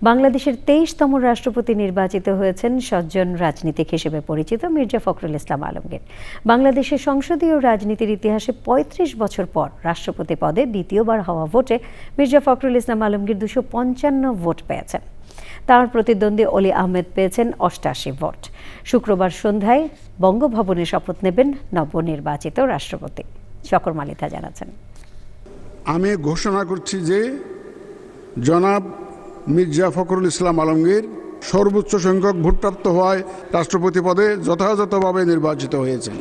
বাংলাদেশের ২৩তম রাষ্ট্রপতি নির্বাচিত হয়েছেন সজ্জন রাজনীতিক হিসেবে পরিচিত মির্জা ফখরুল ইসলাম আলমগীর। বাংলাদেশের সংসদীয় রাজনীতির ইতিহাসে ৩৫ বছর পর রাষ্ট্রপতি পদে দ্বিতীয়বার হওয়া ভোটে মির্জা ফখরুল ইসলাম আলমগীর ২৫৫ ভোট পেয়েছেন। তার প্রতিদ্বন্দ্বী অলি আহমেদ পেয়েছেন ৮৮ ভোট। শুক্রবার সন্ধ্যায় বঙ্গভবনে শপথ নেবেন নবনির্বাচিত রাষ্ট্রপতি। শকর মালিথা জানাচ্ছেন। আমি ঘোষণা করছি যে জনাব মির্জা ফখরুল ইসলাম আলমগীর সর্বোচ্চ সংখ্যক ভোটপ্রাপ্ত হওয়ায় রাষ্ট্রপতি পদে যথাযথভাবে নির্বাচিত হয়েছেন।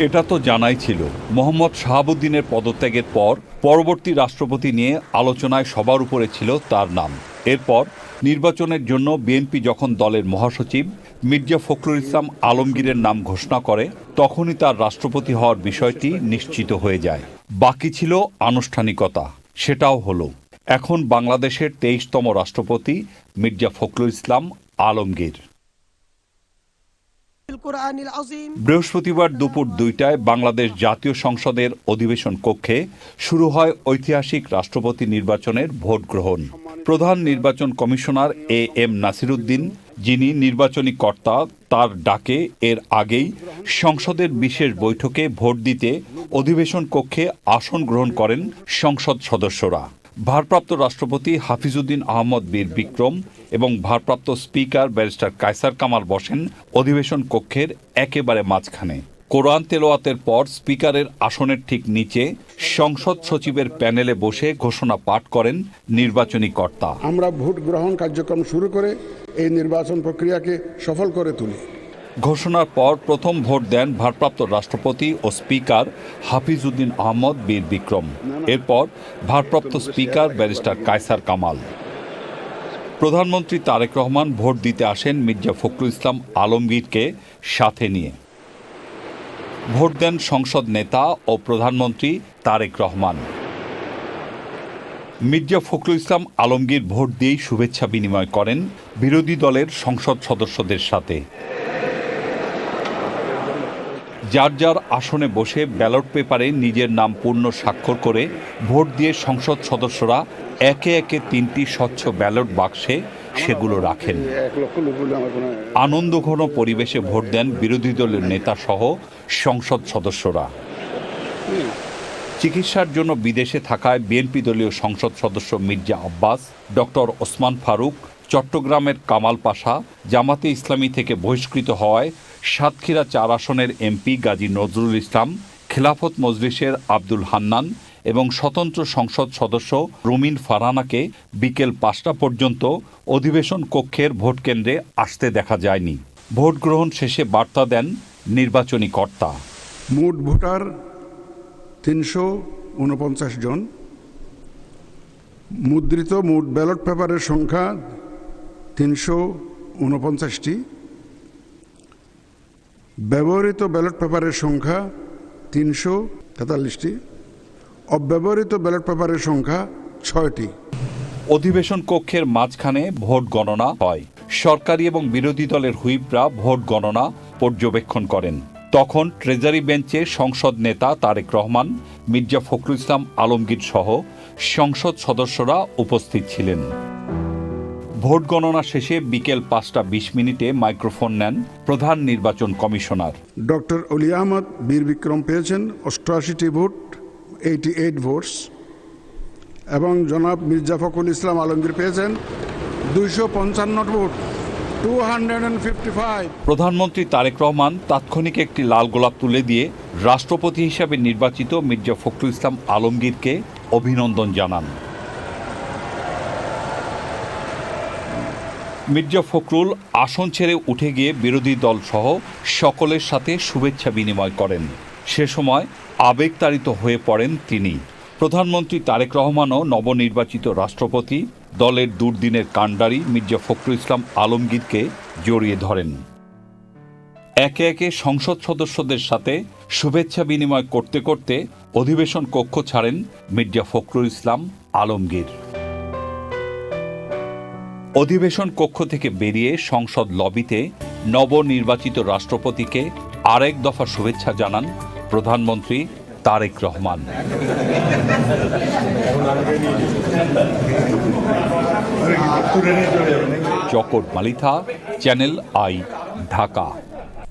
এটা তো জানাই ছিল। মোহাম্মদ শাহাবুদ্দিনের পদত্যাগের পর পরবর্তী রাষ্ট্রপতি নিয়ে আলোচনায় সবার উপরে ছিল তার নাম। এরপর নির্বাচনের জন্য বিএনপি যখন দলের মহাসচিব মির্জা ফখরুল ইসলাম আলমগীরের নাম ঘোষণা করে, তখনই তার রাষ্ট্রপতি হওয়ার বিষয়টি নিশ্চিত হয়ে যায়। বাকি ছিল আনুষ্ঠানিকতা, সেটাও হলো। এখন বাংলাদেশের ২৩তম রাষ্ট্রপতি মির্জা ফখরুল ইসলাম আলমগীর। বৃহস্পতিবার দুপুর ২টায় বাংলাদেশ জাতীয় সংসদের অধিবেশন কক্ষে শুরু হয় ঐতিহাসিক রাষ্ট্রপতি নির্বাচনের ভোট গ্রহণ। প্রধান নির্বাচন কমিশনার এম নাসিরউদ্দিন, যিনি নির্বাচনী কর্তা, তার ডাকে এর আগেই সংসদের বিশেষ বৈঠকে ভোট দিতে অধিবেশন কক্ষে আসন গ্রহণ করেন সংসদ সদস্যরা। ভারপ্রাপ্ত রাষ্ট্রপতি হাফিজউদ্দিন আহমদ বীর বিক্রম এবং ভারপ্রাপ্ত স্পিকার ব্যারিস্টার কায়সার কামাল বসেন অধিবেশন কক্ষের একেবারে মাঝখানে। কোরআন তেলাওয়াতের পর স্পিকারের আসনের ঠিক নিচে সংসদ সচিবের প্যানেলে বসে ঘোষণা পাঠ করেন নির্বাচনী কর্তা। আমরা ভোট গ্রহণ কার্যক্রম শুরু করে এই নির্বাচন প্রক্রিয়াকে সফল করে তুলি। ঘোষণার পর প্রথম ভোট দেন ভারপ্রাপ্ত রাষ্ট্রপতি ও স্পিকার হাফিজউদ্দিন আহমদ বীর বিক্রম। এরপর ভারপ্রাপ্ত স্পিকার ব্যারিস্টার কায়সার কামাল। প্রধানমন্ত্রী তারেক রহমান ভোট দিতে আসেন মির্জা ফখরুল ইসলাম আলমগীরকে সাথে নিয়ে। ভোট দেন সংসদ নেতা ও প্রধানমন্ত্রী তারেক রহমান। মির্জা ফখরুল ইসলাম আলমগীর ভোট দিয়েই শুভেচ্ছা বিনিময় করেন বিরোধী দলের সংসদ সদস্যদের সাথে। যার যার আসনে বসে ব্যালট পেপারে নিজের নাম পূর্ণ স্বাক্ষর করে ভোট দিয়ে সংসদ সদস্যরা একে একে ৩টি স্বচ্ছ ব্যালট বাক্সে সেগুলো রাখেন। আনন্দঘন পরিবেশে ভোট দেন বিরোধী দলের নেতা সহ সংসদ সদস্যরা। চিকিৎসার জন্য বিদেশে থাকায় বিএনপি দলীয় সংসদ সদস্য মির্জা আব্বাস, ডক্টর ওসমান ফারুক, চট্টগ্রামের কামাল পাশা, জামাতে ইসলামী থেকে বহিষ্কৃত হওয়ায় সাতক্ষীরা ৪ আসনের এমপি গাজী নজরুল ইসলাম, খেলাফত মজলিসের আব্দুল হান্নান এবং স্বতন্ত্র সংসদ সদস্য রুমিন ফারহানাকে বিকেল ৫টা পর্যন্ত অধিবেশন কক্ষের ভোট কেন্দ্রে আসতে দেখা যায়নি। ভোট গ্রহণ শেষে বার্তা দেন নির্বাচনী কর্তা। মোট ভোটার ৩৪৯ জন। মুদ্রিত মোট ব্যালট পেপারের সংখ্যা ৩৪৯টি। ব্যবহৃত ব্যালট পেপারের সংখ্যা ৩৪৩টি। অব্যবহৃত ব্যালট পেপারের সংখ্যা ৬টি। অধিবেশন কক্ষের মাঝখানে ভোট গণনা হয়। সরকারি এবং বিরোধী দলের হুইপরা ভোট গণনা পর্যবেক্ষণ করেন। তখন ট্রেজারি বেঞ্চে সংসদ নেতা তারেক রহমান, মির্জা ফখরুল ইসলাম আলমগীর সহ সংসদ সদস্যরা উপস্থিত ছিলেন। ভোট গণনা শেষে বিকেল ৫টা ২০ মিনিটে মাইক্রোফোন নেন প্রধান নির্বাচন কমিশনার। ডক্টর অলি আহমদ বীর বিক্রম পেয়েছেন ৮৮টি ভোট, 88 ভোটস, এবং জনাব মির্জা ফখরুল ইসলাম আলমগীর পেয়েছেন ২৫৫ ভোট, 255। প্রধানমন্ত্রী তারেক রহমান তাৎক্ষণিক একটি লাল গোলাপ তুলে দিয়ে রাষ্ট্রপতি হিসাবে নির্বাচিত মির্জা ফখরুল ইসলাম আলমগীরকে অভিনন্দন জানান। মির্জা ফখরুল আসন ছেড়ে উঠে গিয়ে বিরোধী দল সহ সকলের সাথে শুভেচ্ছা বিনিময় করেন। সে সময় আবেগতাড়িত হয়ে পড়েন তিনি। প্রধানমন্ত্রী তারেক রহমানও নবনির্বাচিত রাষ্ট্রপতি দলের দুর্দিনের কাণ্ডারি মির্জা ফখরুল ইসলাম আলমগীরকে জড়িয়ে ধরেন। একে একে সংসদ সদস্যদের সাথে শুভেচ্ছা বিনিময় করতে করতে অধিবেশন কক্ষ ছাড়েন মির্জা ফখরুল ইসলাম আলমগীর। অধিবেশন কক্ষ থেকে বেরিয়ে সংসদ লবিতে নবনির্বাচিত রাষ্ট্রপতিকে আরেক দফা শুভেচ্ছা জানান প্রধানমন্ত্রী তারেক রহমান। Jokor Malitha, Channel I, Dhaka.